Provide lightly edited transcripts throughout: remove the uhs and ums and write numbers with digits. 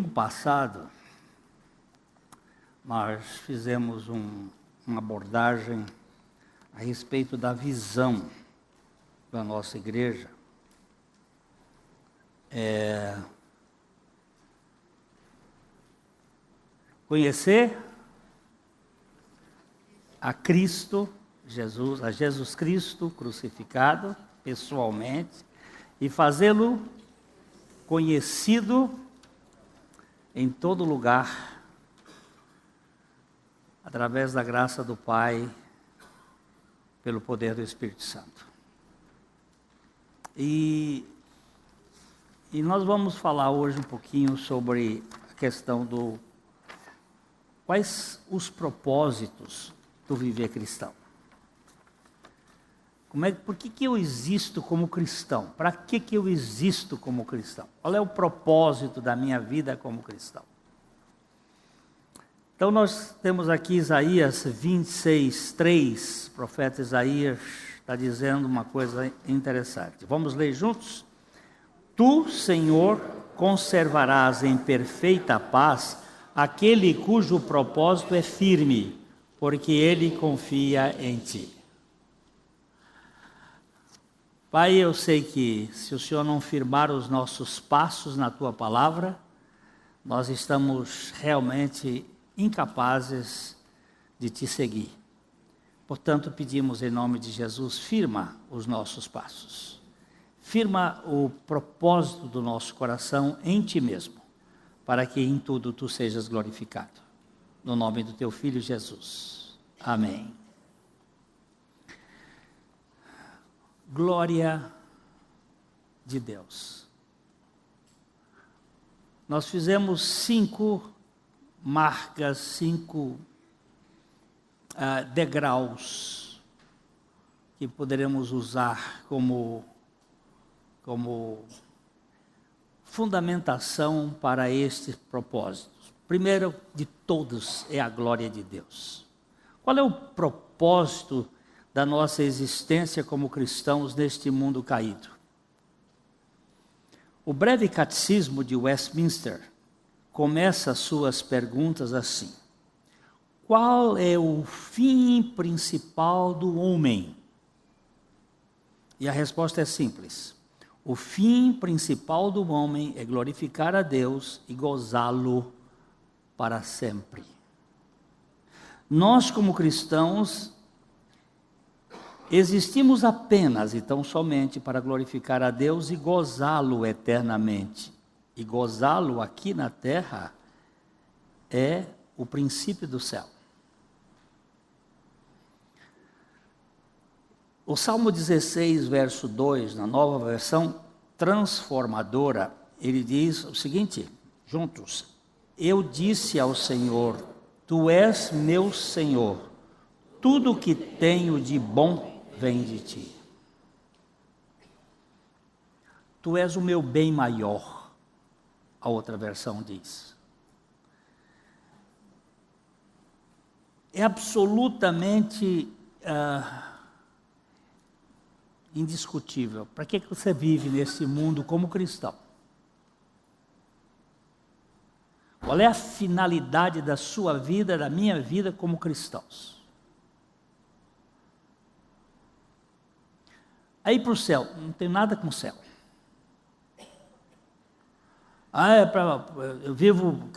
Domingo passado, nós fizemos uma abordagem a respeito da visão da nossa igreja. Conhecer a Cristo, a Jesus Cristo crucificado pessoalmente e fazê-lo conhecido em todo lugar, através da graça do Pai, pelo poder do Espírito Santo. E nós vamos falar hoje um pouquinho sobre a questão quais os propósitos do viver cristão. Por que eu existo como cristão? Para que eu existo como cristão? Qual é o propósito da minha vida como cristão? Então nós temos aqui Isaías 26:3, o profeta Isaías está dizendo uma coisa interessante. Vamos ler juntos? Tu, Senhor, conservarás em perfeita paz aquele cujo propósito é firme, porque ele confia em ti. Pai, eu sei que se o Senhor não firmar os nossos passos na tua palavra, nós estamos realmente incapazes de te seguir. Portanto, pedimos em nome de Jesus, firma os nossos passos. Firma o propósito do nosso coração em ti mesmo, para que em tudo tu sejas glorificado. No nome do teu Filho Jesus. Amém. Glória de Deus. Nós fizemos 5 marcas, 5 degraus que poderemos usar como fundamentação para estes propósitos. Primeiro de todos é a glória de Deus. Qual é o propósito da nossa existência como cristãos neste mundo caído? O breve catecismo de Westminster começa suas perguntas assim: qual é o fim principal do homem? E a resposta é simples: o fim principal do homem é glorificar a Deus e gozá-lo para sempre. Nós, como cristãos, existimos apenas e tão somente para glorificar a Deus e gozá-lo eternamente. E gozá-lo aqui na terra é o princípio do céu. O Salmo 16, verso 2, na nova versão transformadora, ele diz o seguinte, juntos: eu disse ao Senhor, tu és meu Senhor, tudo que tenho de bom vem de ti. Tu és o meu bem maior, a outra versão diz. É absolutamente indiscutível. Para que você vive nesse mundo como cristão? Qual é a finalidade da sua vida, da minha vida como cristãos? Aí para o céu, não tem nada com o céu. Eu vivo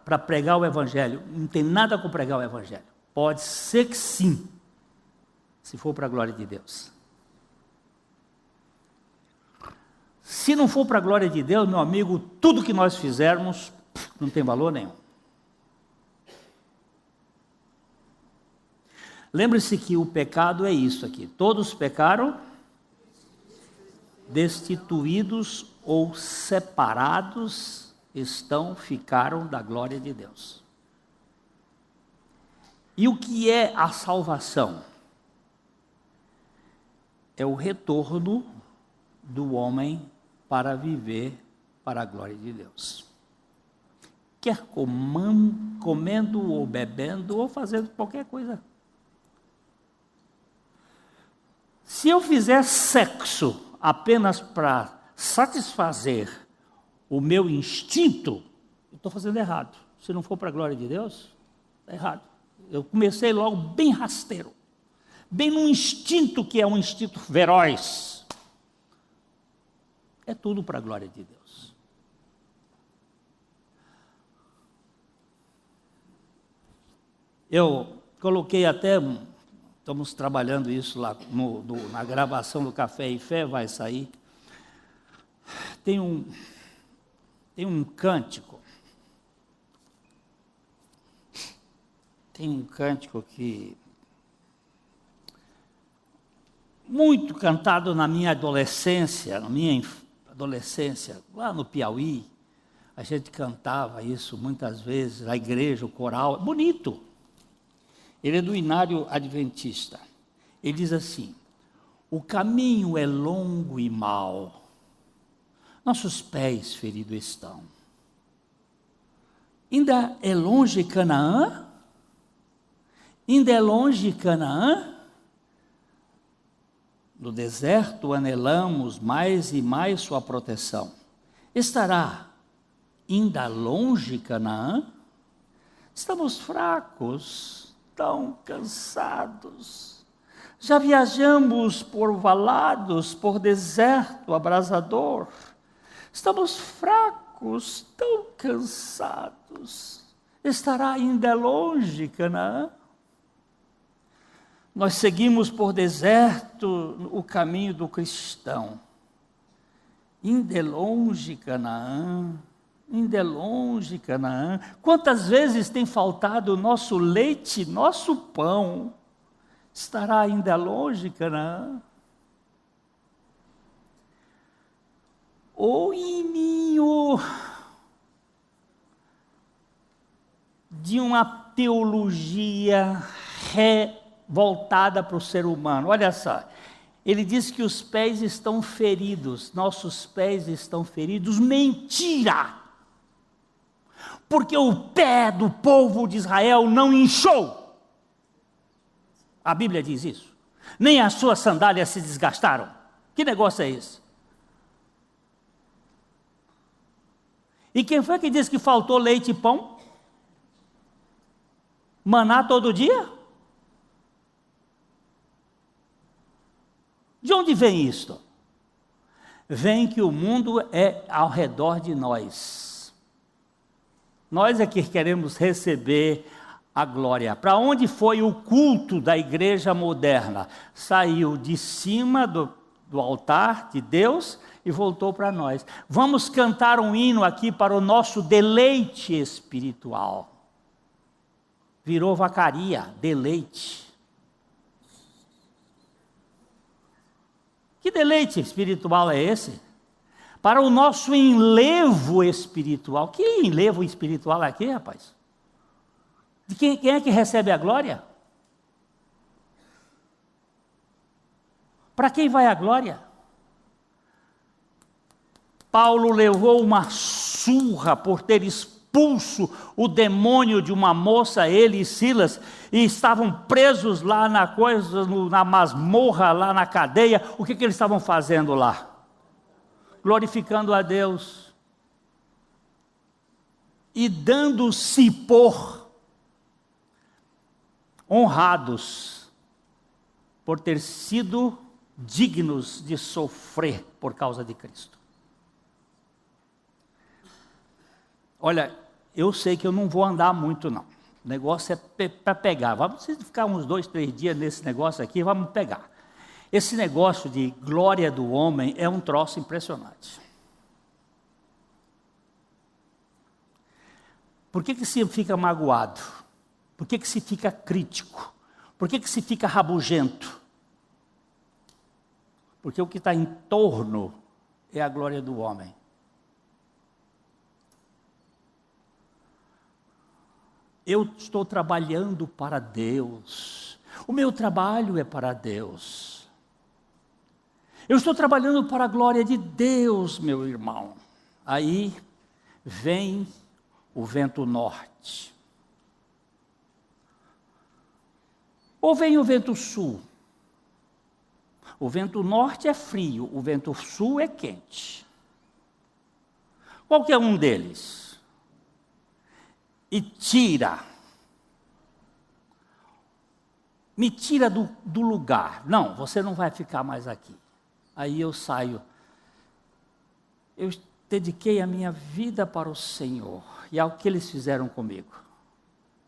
para pregar o Evangelho. Não tem nada com pregar o Evangelho. Pode ser que sim, se for para a glória de Deus. Se não for para a glória de Deus, meu amigo, tudo que nós fizermos não tem valor nenhum. Lembre-se que o pecado é isso aqui: todos pecaram, destituídos ou separados ficaram da glória de Deus. E o que é a salvação? É o retorno do homem para viver para a glória de Deus. Quer comendo ou bebendo ou fazendo qualquer coisa. Se eu fizer sexo apenas para satisfazer o meu instinto eu estou fazendo errado. Se não for para a glória de Deus, está errado. Eu comecei logo bem rasteiro, bem num instinto que é um instinto feroz. É tudo para a glória de Deus. Eu coloquei até, estamos trabalhando isso lá na gravação do Café e Fé, vai sair. Tem um cântico. Tem um cântico que muito cantado na minha adolescência, lá no Piauí, a gente cantava isso muitas vezes, a igreja, o coral, bonito. Ele é do Inário Adventista. Ele diz assim: o caminho é longo e mau, nossos pés feridos estão. Ainda é longe Canaã? Ainda é longe Canaã? No deserto anelamos mais e mais sua proteção. Estará ainda longe Canaã? Estamos fracos, tão cansados. Já viajamos por valados, por deserto abrasador. Estamos fracos, tão cansados. Estará ainda longe Canaã? Nós seguimos por deserto o caminho do cristão. Ainda é longe Canaã, ainda é longe Canaã. Quantas vezes tem faltado o nosso leite, nosso pão? Estará ainda longe Canaã? O ininho de uma teologia voltada para o ser humano. Olha só, ele diz que os pés estão feridos, nossos pés estão feridos. Mentira! Porque o pé do povo de Israel não inchou. A Bíblia diz isso. Nem as suas sandálias se desgastaram. Que negócio é esse? E quem foi que disse que faltou leite e pão? Maná todo dia? De onde vem isto? Vem que o mundo é ao redor de nós. Nós é que queremos receber a glória. Para onde foi o culto da igreja moderna? Saiu de cima do altar de Deus e voltou para nós. Vamos cantar um hino aqui para o nosso deleite espiritual. Virou vacaria, deleite. Que deleite espiritual é esse? Para o nosso enlevo espiritual. Que enlevo espiritual é aqui, rapaz? De quem é que recebe a glória? Para quem vai a glória? Paulo levou uma surra por ter expulso o demônio de uma moça, ele e Silas, e estavam presos lá na masmorra, lá na cadeia. O que eles estavam fazendo lá? Glorificando a Deus e dando-se por honrados por ter sido dignos de sofrer por causa de Cristo. Olha, eu sei que eu não vou andar muito não. O negócio é para pegar. Vamos ficar uns 2, 3 dias nesse negócio aqui, vamos pegar. Esse negócio de glória do homem é um troço impressionante. Por que se fica magoado? Por que se fica crítico? Por que se fica rabugento? Porque o que está em torno é a glória do homem. Eu estou trabalhando para Deus. O meu trabalho é para Deus. Eu estou trabalhando para a glória de Deus, meu irmão. Aí vem o vento norte. Ou vem o vento sul. O vento norte é frio, o vento sul é quente. Qual que é um deles? e me tira do lugar. Não, você não vai ficar mais aqui. Aí eu saio. Eu dediquei a minha vida para o Senhor e ao que eles fizeram comigo.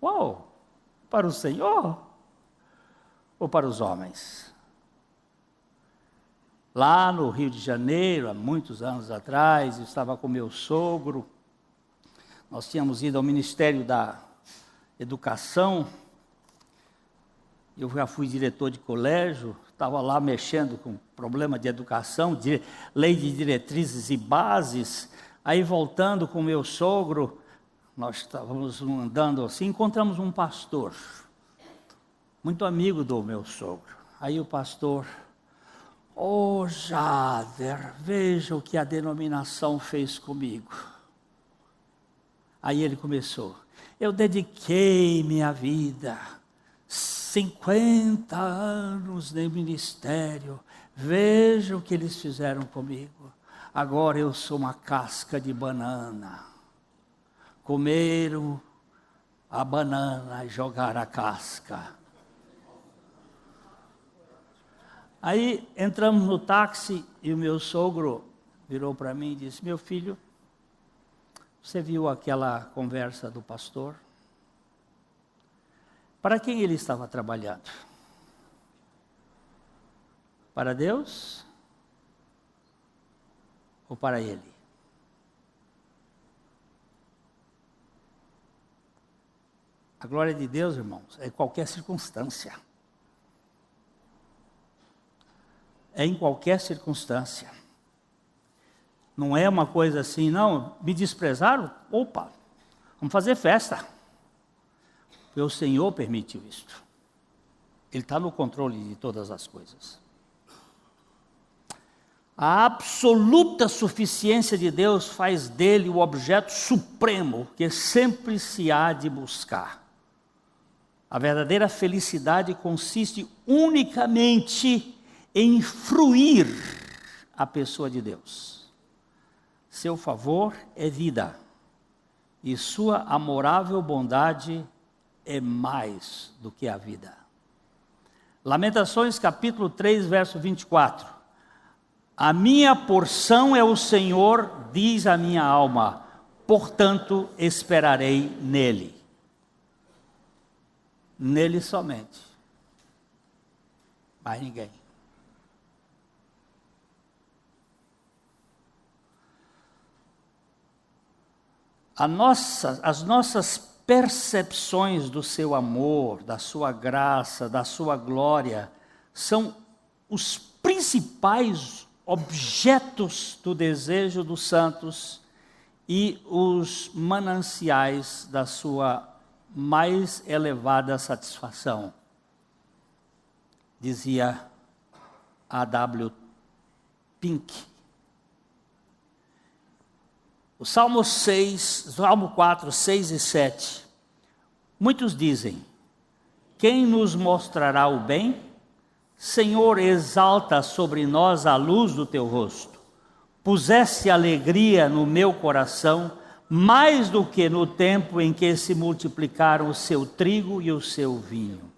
Uau! Para o Senhor ou para os homens? Lá no Rio de Janeiro, há muitos anos atrás, eu estava com meu sogro. Nós tínhamos ido ao Ministério da Educação. Eu já fui diretor de colégio, estava lá mexendo com problema de educação, lei de diretrizes e bases. Aí voltando com meu sogro, nós estávamos andando assim, encontramos um pastor, muito amigo do meu sogro. Aí o pastor, Jader, veja o que a denominação fez comigo. Aí ele começou, eu dediquei minha vida, 50 anos de ministério, veja o que eles fizeram comigo. Agora eu sou uma casca de banana. Comeram a banana e jogaram a casca. Aí entramos no táxi e o meu sogro virou para mim e disse, meu filho, você viu aquela conversa do pastor? Para quem ele estava trabalhando? Para Deus? Ou para ele? A glória de Deus, irmãos, é em qualquer circunstância. É em qualquer circunstância. Não é uma coisa assim, não, me desprezaram? Opa, vamos fazer festa. Porque o Senhor permitiu isto. Ele está no controle de todas as coisas. A absoluta suficiência de Deus faz dele o objeto supremo que sempre se há de buscar. A verdadeira felicidade consiste unicamente em fruir a pessoa de Deus. Seu favor é vida, e sua amorável bondade é mais do que a vida. Lamentações capítulo 3, verso 24. A minha porção é o Senhor, diz a minha alma, portanto esperarei nele. Nele somente. Mais ninguém. As nossas percepções do seu amor, da sua graça, da sua glória, são os principais objetos do desejo dos santos e os mananciais da sua mais elevada satisfação. Dizia A.W. Pink. O Salmo 4, 6 e 7. Muitos dizem, quem nos mostrará o bem? Senhor, exalta sobre nós a luz do teu rosto. Puseste alegria no meu coração, mais do que no tempo em que se multiplicaram o seu trigo e o seu vinho.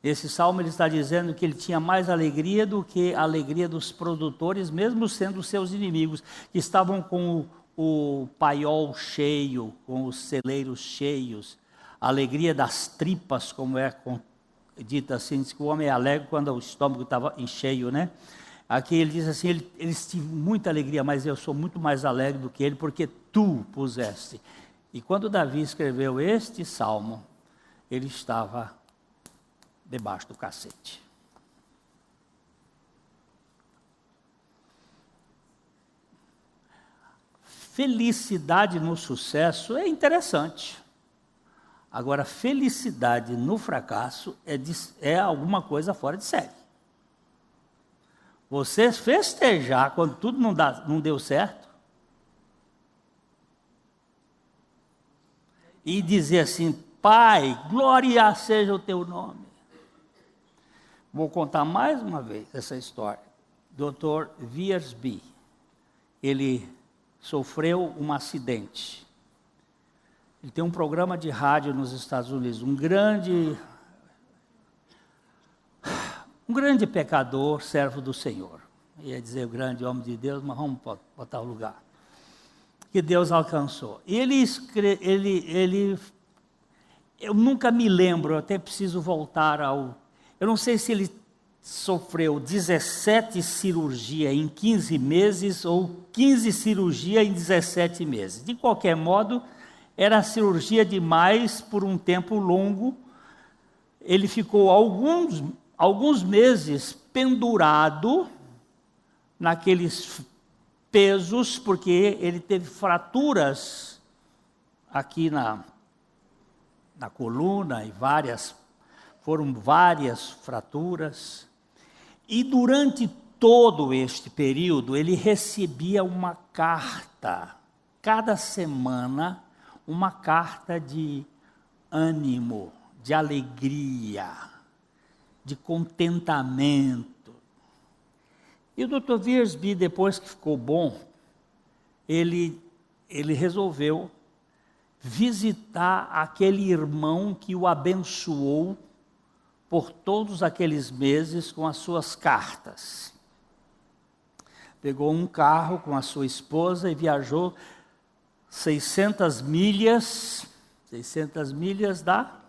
Esse salmo ele está dizendo que ele tinha mais alegria do que a alegria dos produtores, mesmo sendo seus inimigos, que estavam com o paiol cheio, com os celeiros cheios, a alegria das tripas, como é dita assim, diz que o homem é alegre quando o estômago estava em cheio, né? Aqui ele diz assim, eles tinham muita alegria, mas eu sou muito mais alegre do que ele, porque tu puseste. E quando Davi escreveu este salmo, ele estava debaixo do cacete. Felicidade no sucesso é interessante. Agora, felicidade no fracasso é alguma coisa fora de série. Você festejar quando tudo não deu certo e dizer assim, Pai, glória seja o teu nome. Vou contar mais uma vez essa história. Dr. Wiersbe, ele sofreu um acidente. Ele tem um programa de rádio nos Estados Unidos, um grande pecador, servo do Senhor. Ia dizer o grande homem de Deus, mas vamos botar o lugar. Que Deus alcançou. E eu nunca me lembro, eu até preciso voltar eu não sei se ele sofreu 17 cirurgias em 15 meses ou 15 cirurgias em 17 meses. De qualquer modo, era cirurgia demais por um tempo longo. Ele ficou alguns meses pendurado naqueles pesos, porque ele teve fraturas aqui na coluna, e foram várias fraturas. E durante todo este período, ele recebia uma carta, cada semana, uma carta de ânimo, de alegria, de contentamento. E o Dr. Wiersbe, depois que ficou bom, ele resolveu visitar aquele irmão que o abençoou por todos aqueles meses com as suas cartas. Pegou um carro com a sua esposa e viajou 600 milhas dá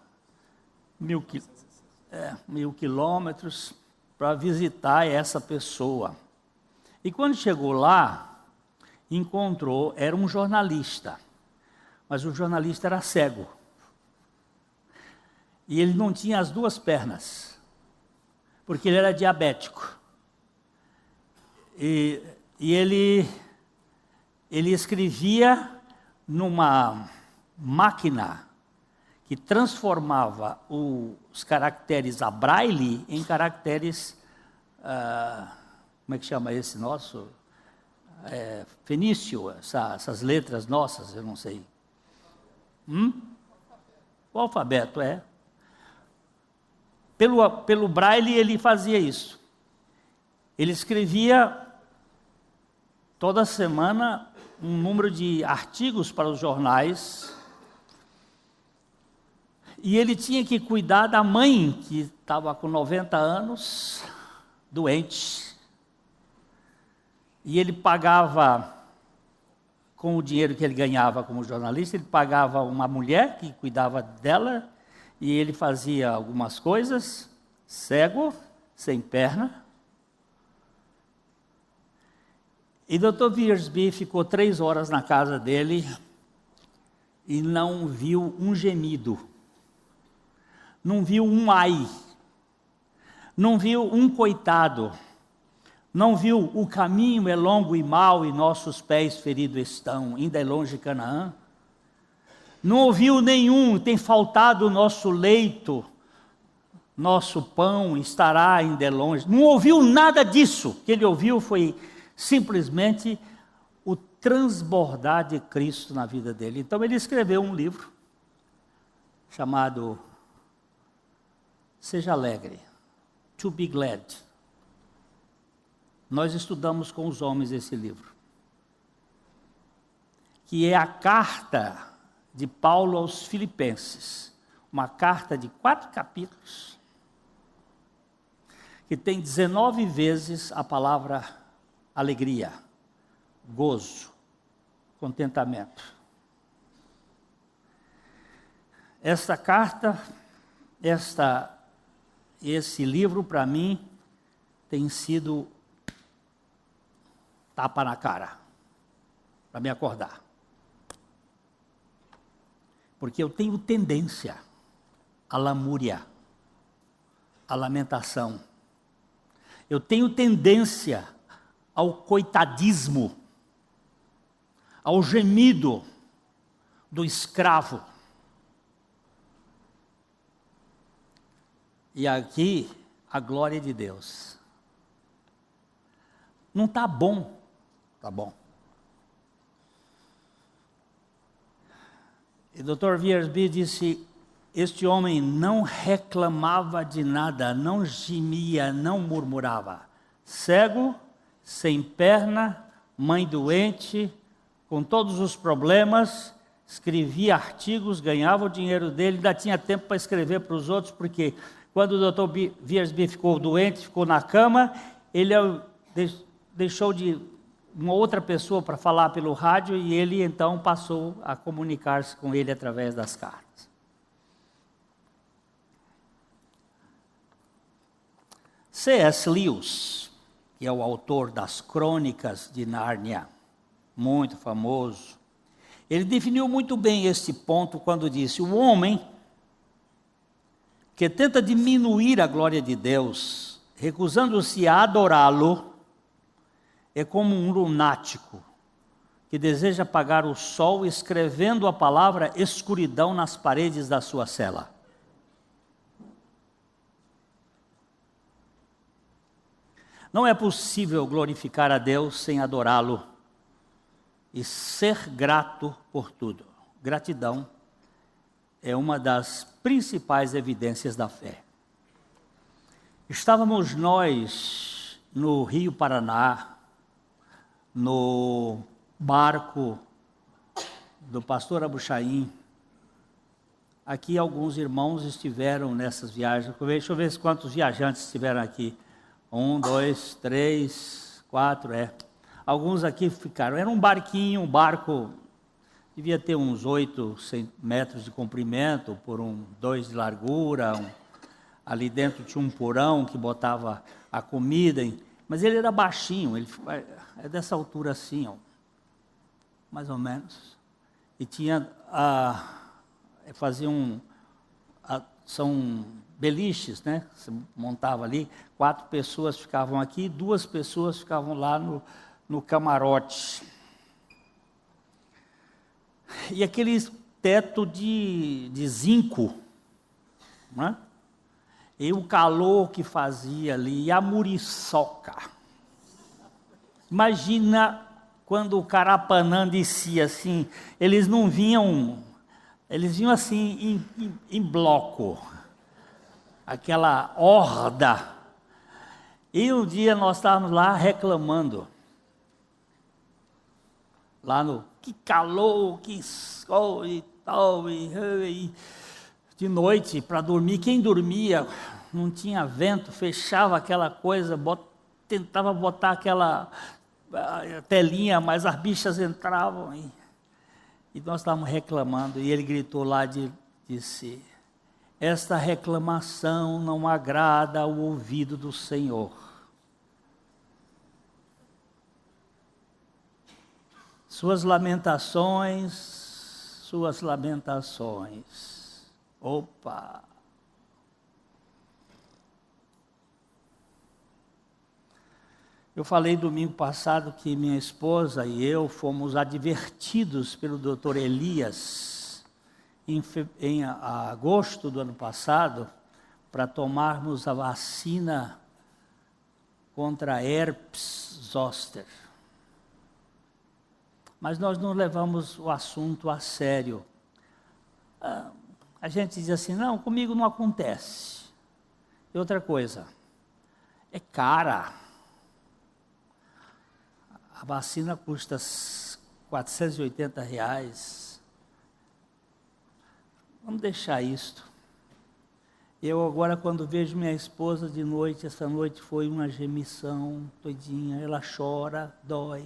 1.000 quilômetros para visitar essa pessoa. E quando chegou lá, era um jornalista, mas o jornalista era cego. E ele não tinha as duas pernas, porque ele era diabético. E ele escrevia numa máquina que transformava os caracteres a braille em caracteres, como é que chama esse nosso? Fenício, essas letras nossas, eu não sei. O alfabeto, Pelo braille ele fazia isso. Ele escrevia toda semana um número de artigos para os jornais. E ele tinha que cuidar da mãe, que estava com 90 anos, doente. E ele pagava, com o dinheiro que ele ganhava como jornalista, ele pagava uma mulher que cuidava dela, e ele fazia algumas coisas, cego, sem perna. E Dr. Wiersbe ficou 3 horas na casa dele e não viu um gemido, não viu um ai, não viu um coitado, não viu o caminho é longo e mau e nossos pés feridos estão, ainda é longe Canaã. Não ouviu nenhum, tem faltado o nosso leito, nosso pão estará ainda longe. Não ouviu nada disso. O que ele ouviu foi simplesmente o transbordar de Cristo na vida dele. Então ele escreveu um livro chamado Seja Alegre, To Be Glad. Nós estudamos com os homens esse livro, que é a carta de Paulo aos Filipenses, uma carta de 4 capítulos, que tem 19 vezes a palavra alegria, gozo, contentamento. Esta carta, esse livro para mim tem sido tapa na cara, para me acordar. Porque eu tenho tendência à lamúria, à lamentação. Eu tenho tendência ao coitadismo, ao gemido do escravo. E aqui, a glória de Deus. Não está bom, está bom. E o Dr. Wiersbe disse, este homem não reclamava de nada, não gemia, não murmurava. Cego, sem perna, mãe doente, com todos os problemas, escrevia artigos, ganhava o dinheiro dele, ainda tinha tempo para escrever para os outros, porque quando o Dr. Wiersbe ficou doente, ficou na cama, ele deixou de uma outra pessoa para falar pelo rádio e ele então passou a comunicar-se com ele através das cartas. C.S. Lewis, que é o autor das Crônicas de Nárnia, muito famoso, ele definiu muito bem este ponto quando disse: o homem que tenta diminuir a glória de Deus, recusando-se a adorá-lo, é como um lunático que deseja apagar o sol escrevendo a palavra escuridão nas paredes da sua cela. Não é possível glorificar a Deus sem adorá-lo e ser grato por tudo. Gratidão é uma das principais evidências da fé. Estávamos nós no Rio Paraná, no barco do pastor Abuchaim. Aqui alguns irmãos estiveram nessas viagens. Deixa eu ver quantos viajantes estiveram aqui. 1, 2, 3, 4, Alguns aqui ficaram. Era um barco, devia ter uns 8 metros de comprimento, por 2 de largura. Ali dentro tinha um porão que botava a comida, mas ele era baixinho, ele é dessa altura assim, mais ou menos. E tinha, são beliches, né? Você montava ali, 4 pessoas ficavam aqui, 2 pessoas ficavam lá no camarote. E aquele teto de zinco, né? E o calor que fazia ali, e a muriçoca. Imagina quando o Carapanã descia assim, eles não vinham, eles vinham assim em bloco, aquela horda. E um dia nós estávamos lá reclamando, lá no que calor, que sol e tal, e de noite para dormir, quem dormia não tinha vento, fechava aquela coisa, tentava botar aquela telinha, mas as bichas entravam e nós estávamos reclamando, e ele gritou lá, disse: esta reclamação não agrada ao ouvido do Senhor. Suas lamentações. Opa! Eu falei domingo passado que minha esposa e eu fomos advertidos pelo Dr. Elias em agosto do ano passado para tomarmos a vacina contra a herpes zoster. Mas nós não levamos o assunto a sério. A gente diz assim: não, comigo não acontece. E outra coisa, é cara. A vacina custa R$480. Vamos deixar isto. Eu agora, quando vejo minha esposa de noite, essa noite foi uma gemição todinha, ela chora, dói.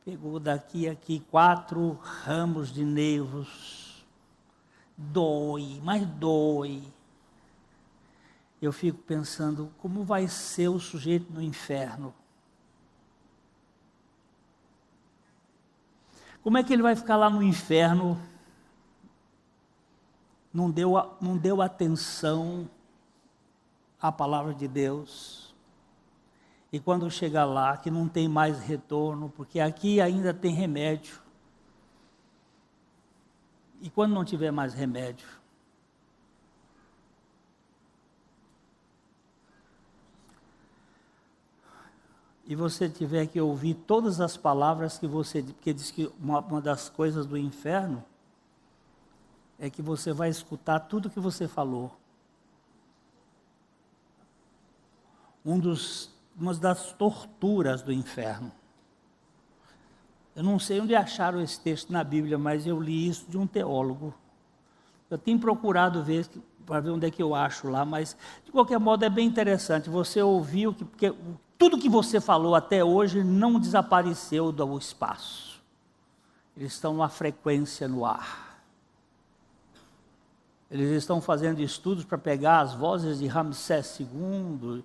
Pegou daqui a aqui 4 ramos de nervos, dói, mas dói. Eu fico pensando, como vai ser o sujeito no inferno? Como é que ele vai ficar lá no inferno? Não deu atenção à palavra de Deus. E quando chegar lá, que não tem mais retorno, porque aqui ainda tem remédio. E quando não tiver mais remédio? E você tiver que ouvir todas as palavras que você... Porque diz que uma das coisas do inferno é que você vai escutar tudo que você falou. Uma das torturas do inferno Eu não sei onde acharam esse texto na Bíblia, mas eu li isso de um teólogo. Eu tenho procurado ver para ver onde é que eu acho lá, mas de qualquer modo é bem interessante. Você ouviu que porque tudo que você falou até hoje não desapareceu do espaço. Eles estão numa frequência no ar. Eles estão fazendo estudos para pegar as vozes de Ramsés II,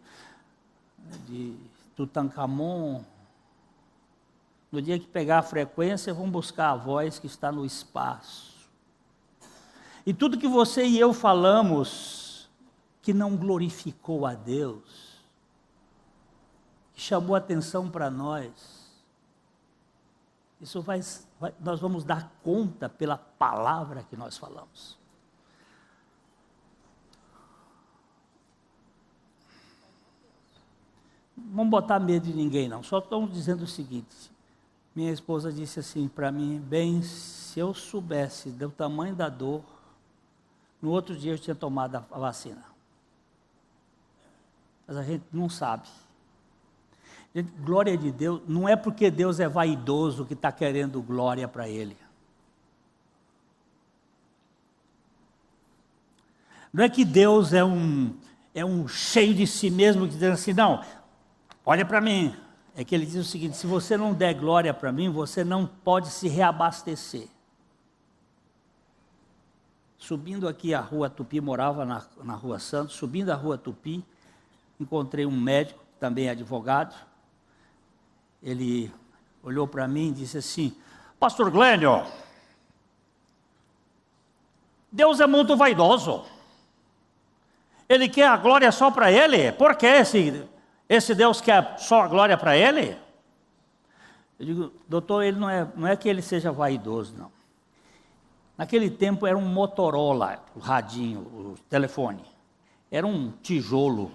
de Tutankhamon. No dia que pegar a frequência, vão buscar a voz que está no espaço. E tudo que você e eu falamos que não glorificou a Deus, que chamou atenção para nós, isso nós vamos dar conta pela palavra que nós falamos. Não vamos botar medo de ninguém não, só estamos dizendo o seguinte. Minha esposa disse assim para mim, bem, se eu soubesse do tamanho da dor, no outro dia eu tinha tomado a vacina. Mas a gente não sabe. Gente, glória de Deus, não é porque Deus é vaidoso que está querendo glória para Ele. Não é que Deus é um cheio de si mesmo, que diz assim, não, olha para mim. É que ele diz o seguinte, se você não der glória para mim, você não pode se reabastecer. Subindo aqui a rua Tupi, morava na rua Santos, subindo a rua Tupi, encontrei um médico, também advogado. Ele olhou para mim e disse assim, Pastor Glênio, Deus é muito vaidoso. Ele quer a glória só para Ele? Por que esse Deus quer só a glória para Ele? Eu digo, doutor, ele não é que ele seja vaidoso, não. Naquele tempo era um Motorola, o radinho, o telefone. Era um tijolo,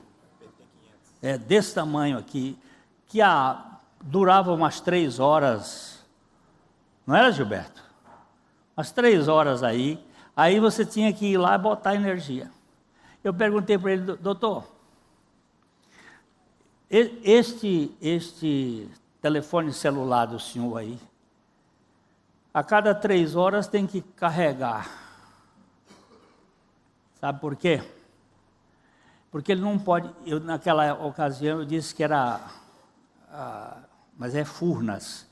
desse tamanho aqui, que durava umas 3 horas. Não era, Gilberto? Umas 3 horas aí você tinha que ir lá e botar energia. Eu perguntei para ele, doutor, este telefone celular do senhor aí, a cada 3 horas tem que carregar. Sabe por quê? Porque ele não pode, naquela ocasião eu disse que era, mas é Furnas.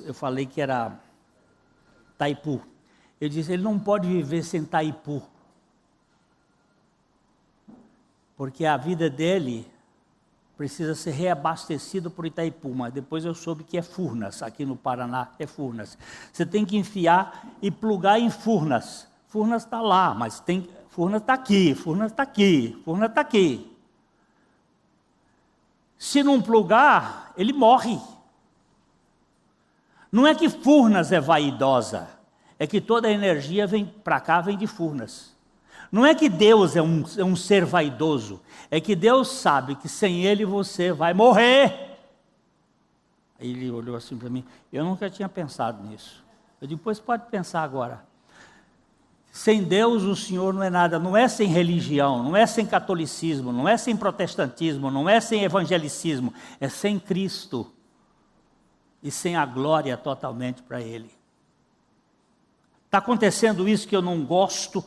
Eu falei que era Itaipu. Eu disse, ele não pode viver sem Itaipu. Porque a vida dele precisa ser reabastecido por Itaipu, mas depois eu soube que é Furnas, aqui no Paraná é Furnas. Você tem que enfiar e plugar em Furnas. Furnas está lá, mas Furnas está aqui, Furnas está aqui, Furnas está aqui. Se não plugar, ele morre. Não é que Furnas é vaidosa, é que toda a energia vem para cá, vem de Furnas. Não é que Deus é um ser vaidoso, é que Deus sabe que sem Ele você vai morrer. Aí ele olhou assim para mim, eu nunca tinha pensado nisso. Eu disse, pois pode pensar agora. Sem Deus o Senhor não é nada, não é sem religião, não é sem catolicismo, não é sem protestantismo, não é sem evangelicismo, é sem Cristo e sem a glória totalmente para Ele. Está acontecendo isso que eu não gosto,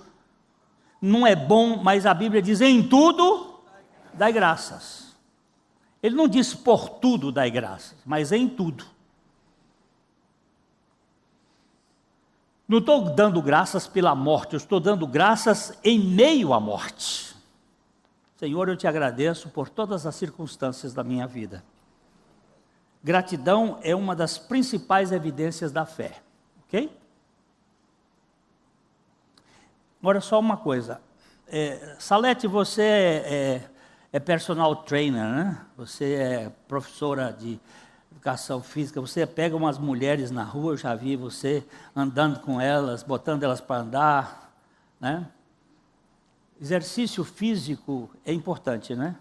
não é bom, mas a Bíblia diz, em tudo, dai graças. Ele não diz por tudo dai graças, mas em tudo. Não estou dando graças pela morte, eu estou dando graças em meio à morte. Senhor, eu te agradeço por todas as circunstâncias da minha vida. Gratidão é uma das principais evidências da fé, ok? Agora só uma coisa, Salete, você é personal trainer, né? Você é professora de educação física, você pega umas mulheres na rua, eu já vi você andando com elas, botando elas para andar, né? Exercício físico é importante, né?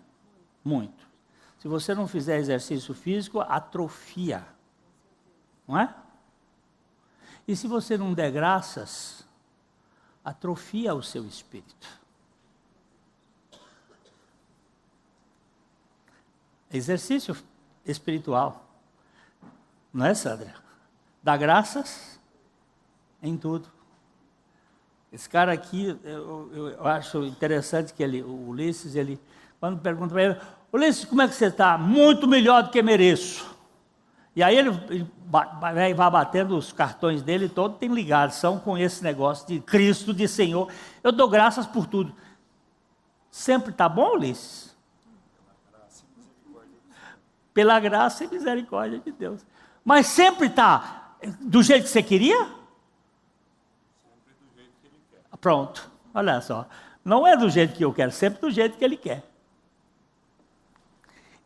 Muito. Se você não fizer exercício físico, atrofia, não é? E se você não der graças, atrofia o seu espírito. Exercício espiritual. Não é, Sandra? Dá graças em tudo. Esse cara aqui, eu acho interessante que o Ulisses, quando pergunta para ele, Ulisses, como é que você está? Muito melhor do que mereço. E aí ele vai batendo os cartões dele, todos tem ligação com esse negócio de Cristo, de Senhor. Eu dou graças por tudo. Sempre está bom, Ulisses? Pela graça e misericórdia de Deus. Mas sempre está do jeito que você queria? Sempre do jeito que ele quer. Pronto, olha só. Não é do jeito que eu quero, sempre do jeito que ele quer.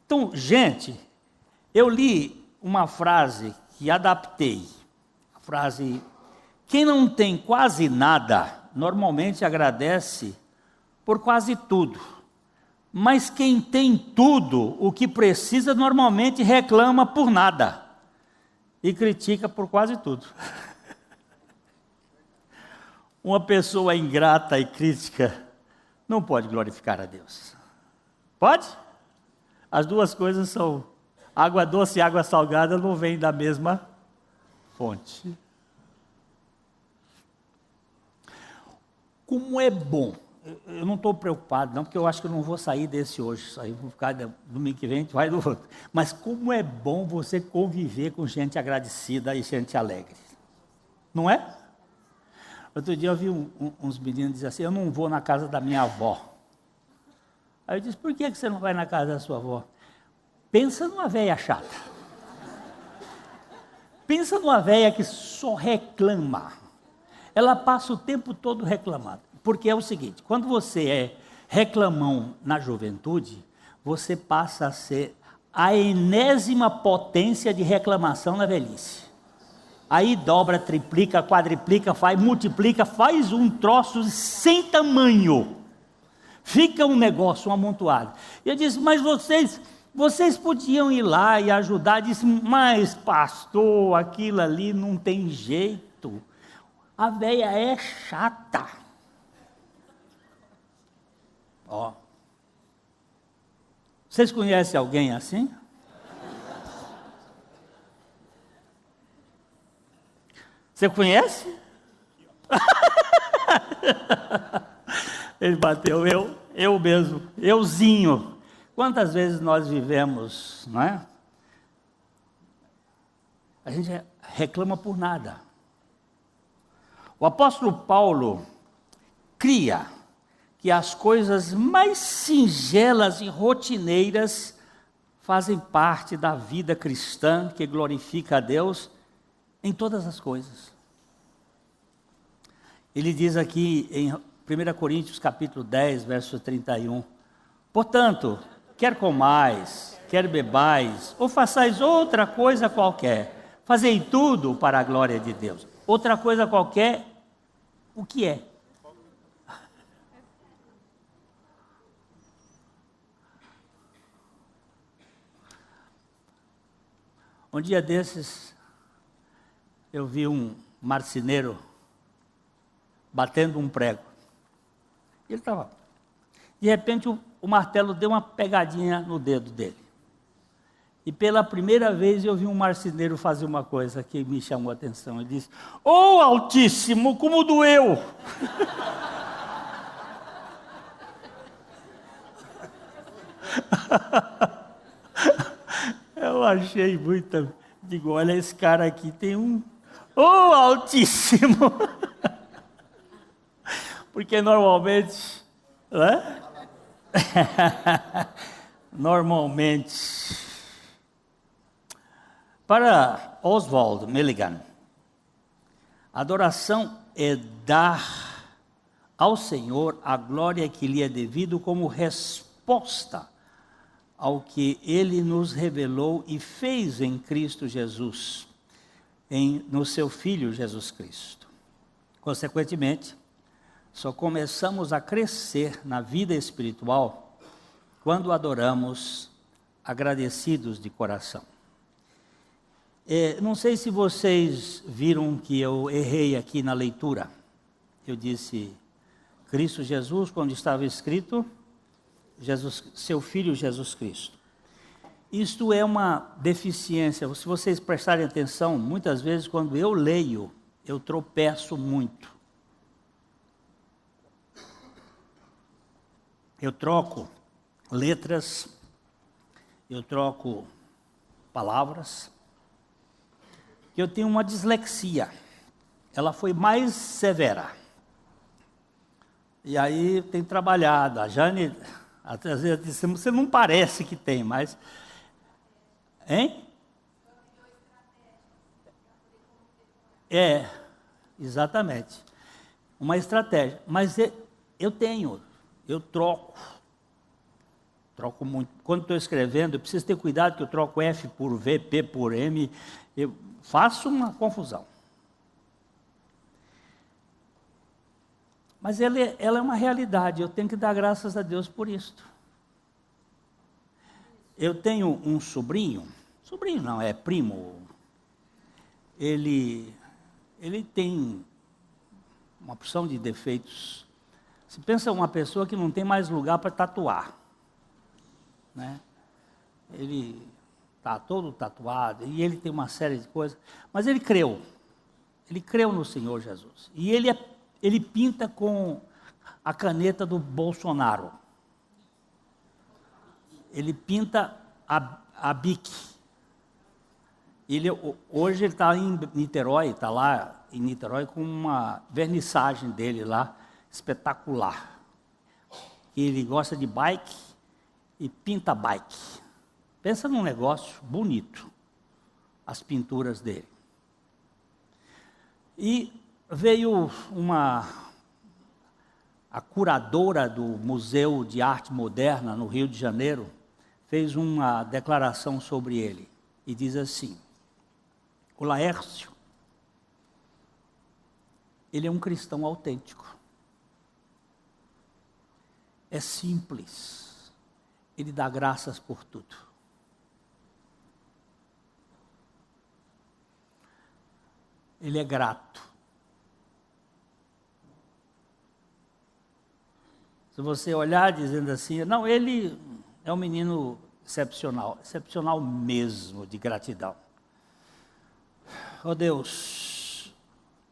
Então, gente, eu li uma frase que adaptei. A frase, quem não tem quase nada, normalmente agradece por quase tudo. Mas quem tem tudo, o que precisa, normalmente reclama por nada. E critica por quase tudo. Uma pessoa ingrata e crítica não pode glorificar a Deus. Pode? As duas coisas são... Água doce e água salgada não vêm da mesma fonte. Como é bom. Eu não estou preocupado, não, porque eu acho que eu não vou sair desse hoje. Aí vou ficar domingo que vem, a gente vai do outro. Mas como é bom você conviver com gente agradecida e gente alegre. Não é? Outro dia eu vi uns meninos dizer assim, eu não vou na casa da minha avó. Aí eu disse, por que você não vai na casa da sua avó? Pensa numa velha chata. Pensa numa velha que só reclama. Ela passa o tempo todo reclamando. Porque é o seguinte, quando você é reclamão na juventude, você passa a ser a enésima potência de reclamação na velhice. Aí dobra, triplica, quadriplica, multiplica, faz um troço sem tamanho. Fica um negócio, um amontoado. E eu disse, mas vocês podiam ir lá e ajudar. Eu disse, mas pastor, aquilo ali não tem jeito. A velha é chata. Ó. Vocês conhecem alguém assim? Você conhece? Ele bateu, eu mesmo, euzinho. Quantas vezes nós vivemos, não é? A gente reclama por nada. O apóstolo Paulo cria que as coisas mais singelas e rotineiras fazem parte da vida cristã que glorifica a Deus em todas as coisas. Ele diz aqui em 1 Coríntios capítulo 10, verso 31, portanto, quer comais, quer bebais, ou façais outra coisa qualquer, fazei tudo para a glória de Deus. Outra coisa qualquer, o que é? Um dia desses, eu vi um marceneiro batendo um prego. Ele estava... De repente, o martelo deu uma pegadinha no dedo dele. E pela primeira vez eu vi um marceneiro fazer uma coisa que me chamou a atenção. Ele disse, ô Altíssimo, como doeu! Eu achei muito... Digo, olha, esse cara aqui tem um... Ô Altíssimo! Porque normalmente... Né? Normalmente... Para Oswald Milligan, adoração é dar ao Senhor a glória que lhe é devido como resposta ao que Ele nos revelou e fez em Cristo Jesus, no seu Filho Jesus Cristo. Consequentemente, só começamos a crescer na vida espiritual quando adoramos agradecidos de coração. Não sei se vocês viram que eu errei aqui na leitura. Eu disse, Cristo Jesus, quando estava escrito, seu Filho Jesus Cristo. Isto é uma deficiência. Se vocês prestarem atenção, muitas vezes quando eu leio, eu tropeço muito. Eu troco letras, eu troco palavras. Eu tenho uma dislexia. Ela foi mais severa. E aí tem trabalhado. A Jane, às vezes, disse, você não parece que tem, mas... Hein? É, exatamente. Uma estratégia. Mas eu troco. Troco muito. Quando estou escrevendo, eu preciso ter cuidado que eu troco F por V, P por M. Eu faço uma confusão. Mas ela é uma realidade, eu tenho que dar graças a Deus por isto. Eu tenho um sobrinho não, é primo. Ele tem uma porção de defeitos. Você pensa uma pessoa que não tem mais lugar para tatuar, né? Ele está todo tatuado, e ele tem uma série de coisas, mas ele creu no Senhor Jesus, e ele pinta com a caneta do Bolsonaro, ele pinta a Bic, hoje ele está em Niterói, está lá em Niterói com uma vernissagem dele lá, espetacular, ele gosta de bike e pinta bike. Pensa num negócio bonito, as pinturas dele. E veio a curadora do Museu de Arte Moderna, no Rio de Janeiro, fez uma declaração sobre ele, e diz assim, o Laércio, ele é um cristão autêntico. É simples, ele dá graças por tudo. Ele é grato. Se você olhar dizendo assim, não, ele é um menino excepcional mesmo de gratidão. Oh Deus,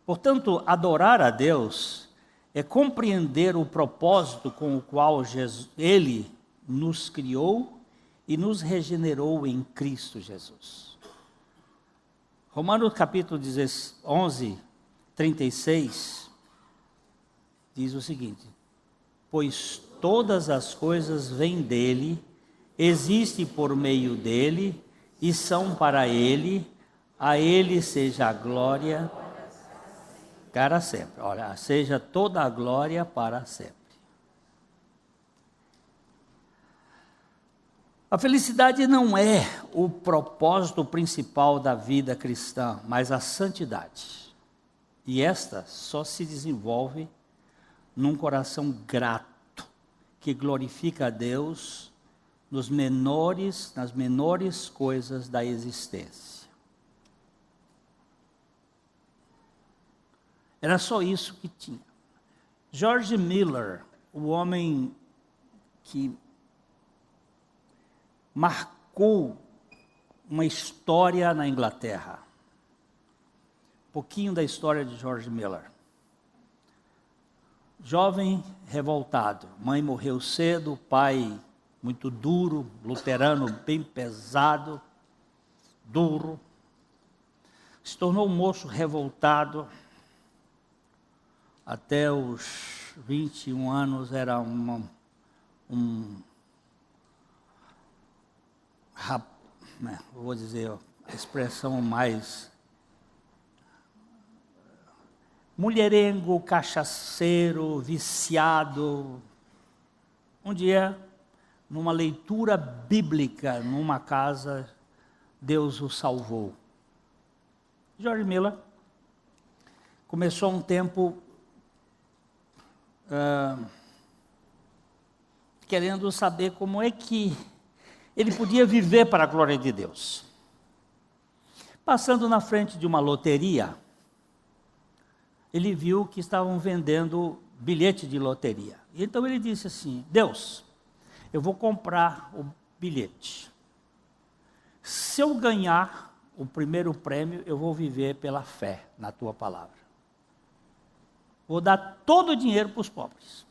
portanto, adorar a Deus é compreender o propósito com o qual Ele nos criou e nos regenerou em Cristo Jesus. Romanos capítulo 11, 36, diz o seguinte, pois todas as coisas vêm dele, existem por meio dele e são para ele, a ele seja a glória para sempre. Olha, seja toda a glória para sempre. A felicidade não é o propósito principal da vida cristã, mas a santidade. E esta só se desenvolve num coração grato, que glorifica a Deus nas menores coisas da existência. Era só isso que tinha. George Miller, o homem que marcou uma história na Inglaterra. Um pouquinho da história de George Miller. Jovem revoltado, mãe morreu cedo, pai muito duro, luterano bem pesado, duro. Se tornou um moço revoltado. Até os 21 anos era vou dizer a expressão mais mulherengo, cachaceiro, viciado. Um dia, numa leitura bíblica, numa casa, Deus o salvou. George Miller começou um tempo querendo saber como é que ele podia viver para a glória de Deus. Passando na frente de uma loteria, ele viu que estavam vendendo bilhete de loteria. Então ele disse assim, Deus, eu vou comprar o bilhete. se eu ganhar o primeiro prêmio, eu vou viver pela fé na tua palavra. Vou dar todo o dinheiro para os pobres.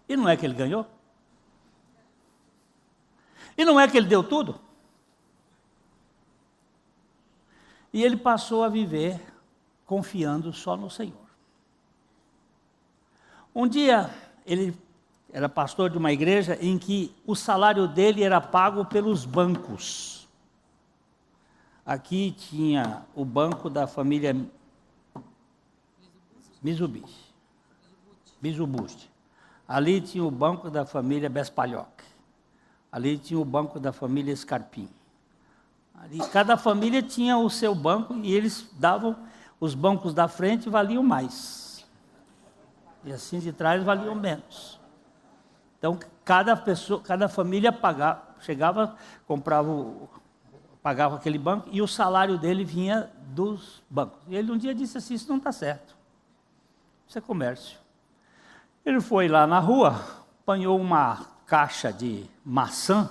E não é que ele ganhou? E não é que ele deu tudo? E ele passou a viver confiando só no Senhor. Um dia, ele era pastor de uma igreja em que o salário dele era pago pelos bancos. Aqui tinha o banco da família Mitsubishi. Ali tinha o banco da família Bespalhoc. Ali tinha o banco da família Scarpim. Ali, cada família tinha o seu banco e eles davam, os bancos da frente valiam mais. E assim de trás valiam menos. Então, cada família chegava, pagava aquele banco e o salário dele vinha dos bancos. E ele um dia disse assim, isso não está certo. Isso é comércio. Ele foi lá na rua, apanhou uma caixa de maçã,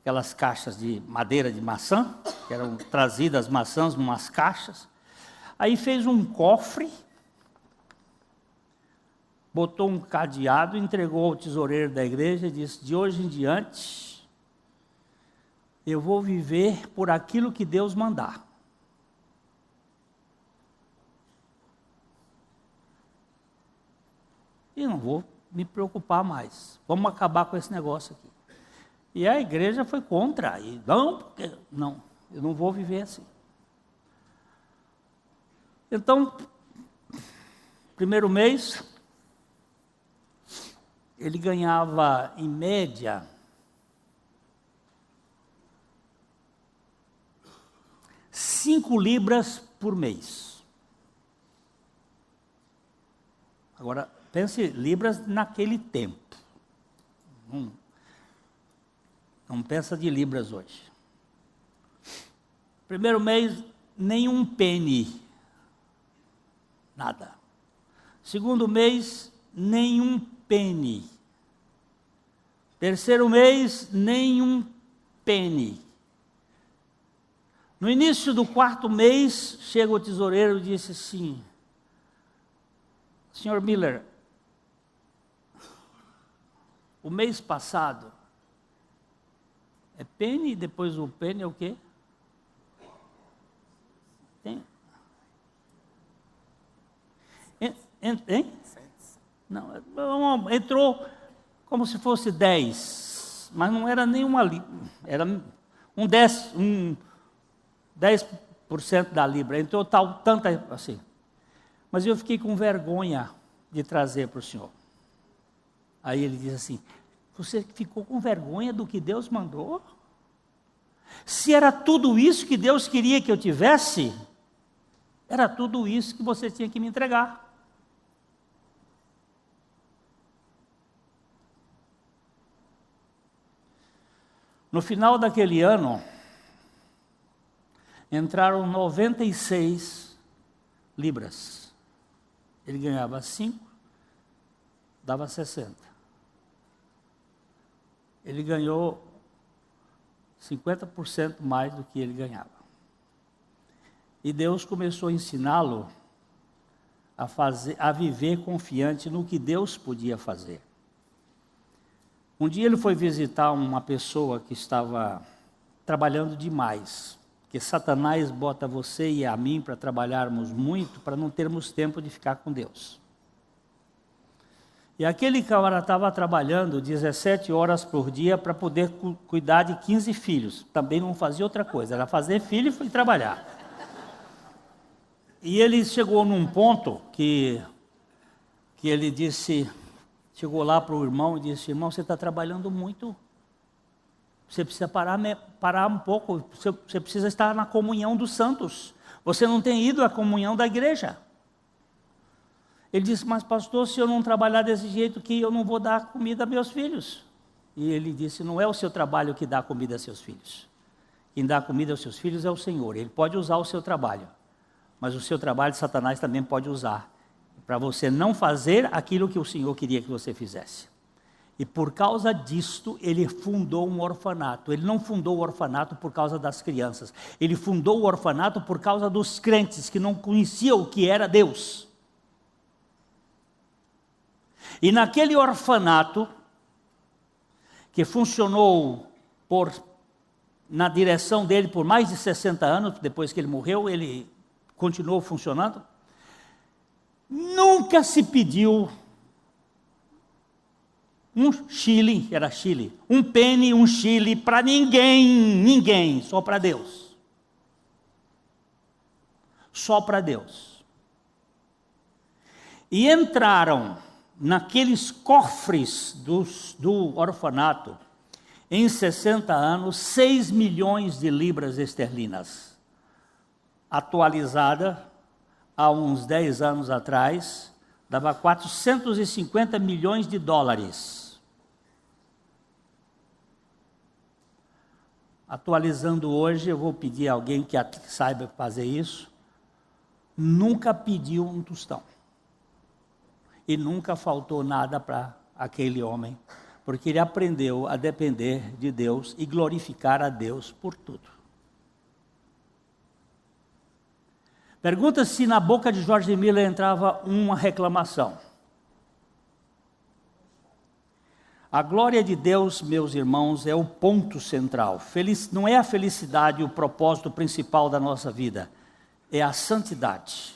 aquelas caixas de madeira de maçã, que eram trazidas maçãs em umas caixas. Aí fez um cofre, botou um cadeado, entregou ao tesoureiro da igreja e disse, de hoje em diante, eu vou viver por aquilo que Deus mandar. E não vou me preocupar mais. Vamos acabar com esse negócio aqui. E a igreja foi contra. E não, eu não vou viver assim. Então, primeiro mês, ele ganhava, em média, 5 libras por mês. Agora, pense libras naquele tempo. Não pensa de libras hoje. Primeiro mês, nenhum penny. Nada. Segundo mês, nenhum penny. Terceiro mês, nenhum penny. No início do 4º mês, chega o tesoureiro e disse assim, Sr. Miller, o mês passado, é penny, depois o penny é o quê? Tem? Hein? Não, entrou como se fosse 10, mas não era nenhuma libra, era um 10% da libra, entrou tanta assim. Mas eu fiquei com vergonha de trazer para o senhor. Aí ele diz assim, você ficou com vergonha do que Deus mandou? Se era tudo isso que Deus queria que eu tivesse, era tudo isso que você tinha que me entregar. No final daquele ano, entraram 96 libras. Ele ganhava 5, dava 60. Ele ganhou 50% mais do que ele ganhava. E Deus começou a ensiná-lo a viver confiante no que Deus podia fazer. Um dia ele foi visitar uma pessoa que estava trabalhando demais, porque Satanás bota você e a mim para trabalharmos muito, para não termos tempo de ficar com Deus. E aquele cara estava trabalhando 17 horas por dia para poder cuidar de 15 filhos. Também não fazia outra coisa, era fazer filho e foi trabalhar. E ele chegou num ponto que ele disse, chegou lá para o irmão e disse, irmão, você está trabalhando muito, você precisa parar um pouco, você precisa estar na comunhão dos santos, você não tem ido à comunhão da igreja. Ele disse, mas pastor, se eu não trabalhar desse jeito que eu não vou dar comida a meus filhos. E ele disse, não é o seu trabalho que dá comida a seus filhos. Quem dá comida aos seus filhos é o Senhor. Ele pode usar o seu trabalho, mas o seu trabalho Satanás também pode usar, para você não fazer aquilo que o Senhor queria que você fizesse. E por causa disto, ele fundou um orfanato. Ele não fundou o orfanato por causa das crianças. Ele fundou o orfanato por causa dos crentes que não conheciam o que era Deus. E naquele orfanato, que funcionou na direção dele por mais de 60 anos, depois que ele morreu, ele continuou funcionando. Nunca se pediu um Chile, um penny, um Chile para ninguém, só para Deus. Só para Deus. E entraram naqueles cofres do orfanato, em 60 anos, 6 milhões de libras esterlinas. Atualizada, há uns 10 anos atrás, dava 450 milhões de dólares. Atualizando hoje, eu vou pedir a alguém que saiba fazer isso. Nunca pediu um tostão. E nunca faltou nada para aquele homem, porque ele aprendeu a depender de Deus e glorificar a Deus por tudo. Pergunta se na boca de George Miller entrava uma reclamação. A glória de Deus, meus irmãos, é o ponto central. Não é a felicidade o propósito principal da nossa vida, é a santidade.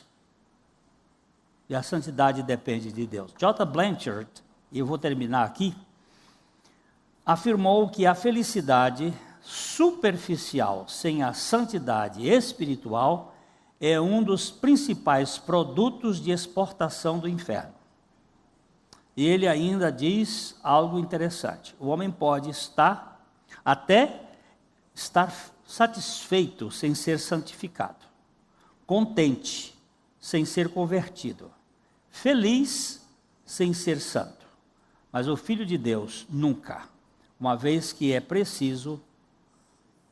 E a santidade depende de Deus. J. Blanchard, e eu vou terminar aqui, afirmou que a felicidade superficial sem a santidade espiritual é um dos principais produtos de exportação do inferno. E ele ainda diz algo interessante. O homem pode até estar satisfeito sem ser santificado, contente sem ser convertido, feliz sem ser santo. Mas o Filho de Deus nunca, uma vez que é preciso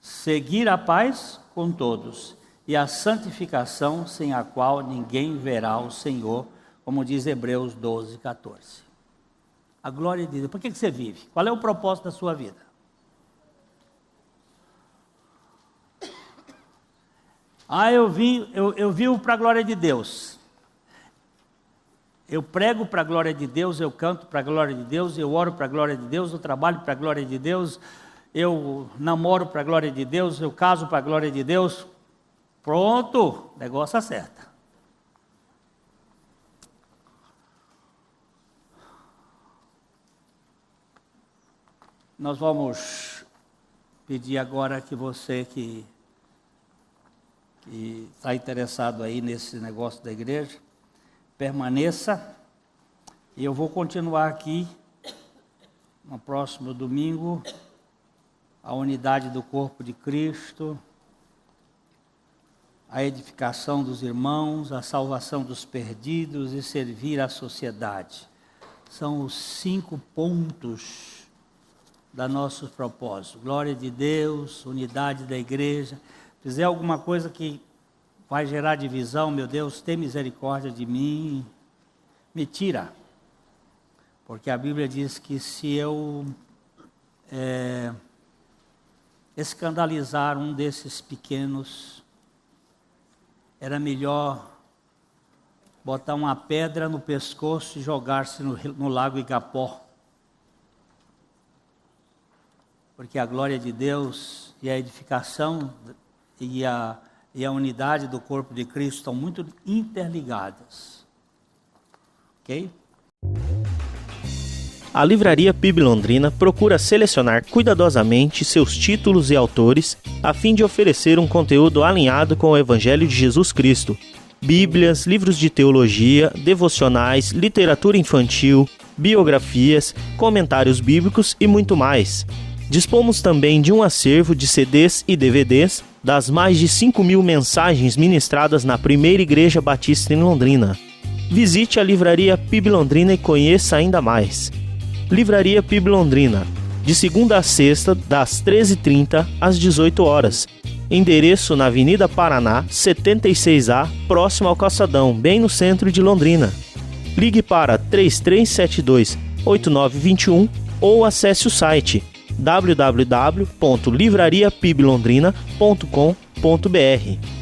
seguir a paz com todos e a santificação sem a qual ninguém verá o Senhor, como diz Hebreus 12, 14. A glória de Deus. Por que você vive? Qual é o propósito da sua vida? Eu vivo para a glória de Deus. Eu prego para a glória de Deus, eu canto para a glória de Deus, eu oro para a glória de Deus, eu trabalho para a glória de Deus, eu namoro para a glória de Deus, eu caso para a glória de Deus. Pronto, negócio acerta. Nós vamos pedir agora que você que está interessado aí nesse negócio da igreja, permaneça, e eu vou continuar aqui no próximo domingo, a unidade do corpo de Cristo, a edificação dos irmãos, a salvação dos perdidos e servir à sociedade. São os 5 pontos da nosso propósito. Glória de Deus, unidade da igreja. Fizer alguma coisa que vai gerar divisão, meu Deus, tem misericórdia de mim, me tira. Porque a Bíblia diz que se eu escandalizar um desses pequenos, era melhor botar uma pedra no pescoço e jogar-se no lago Igapó. Porque a glória de Deus e a edificação e a unidade do corpo de Cristo estão muito interligadas. Ok? A Livraria PIB Londrina procura selecionar cuidadosamente seus títulos e autores a fim de oferecer um conteúdo alinhado com o Evangelho de Jesus Cristo. Bíblias, livros de teologia, devocionais, literatura infantil, biografias, comentários bíblicos e muito mais. Dispomos também de um acervo de CDs e DVDs das mais de 5.000 mensagens ministradas na Primeira Igreja Batista em Londrina. Visite a Livraria PIB Londrina e conheça ainda mais. Livraria PIB Londrina, de segunda a sexta, das 13h30 às 18h. Endereço na Avenida Paraná, 76A, próximo ao Calçadão, bem no centro de Londrina. Ligue para 3372-8921 ou acesse o site www.livrariapiblondrina.com.br.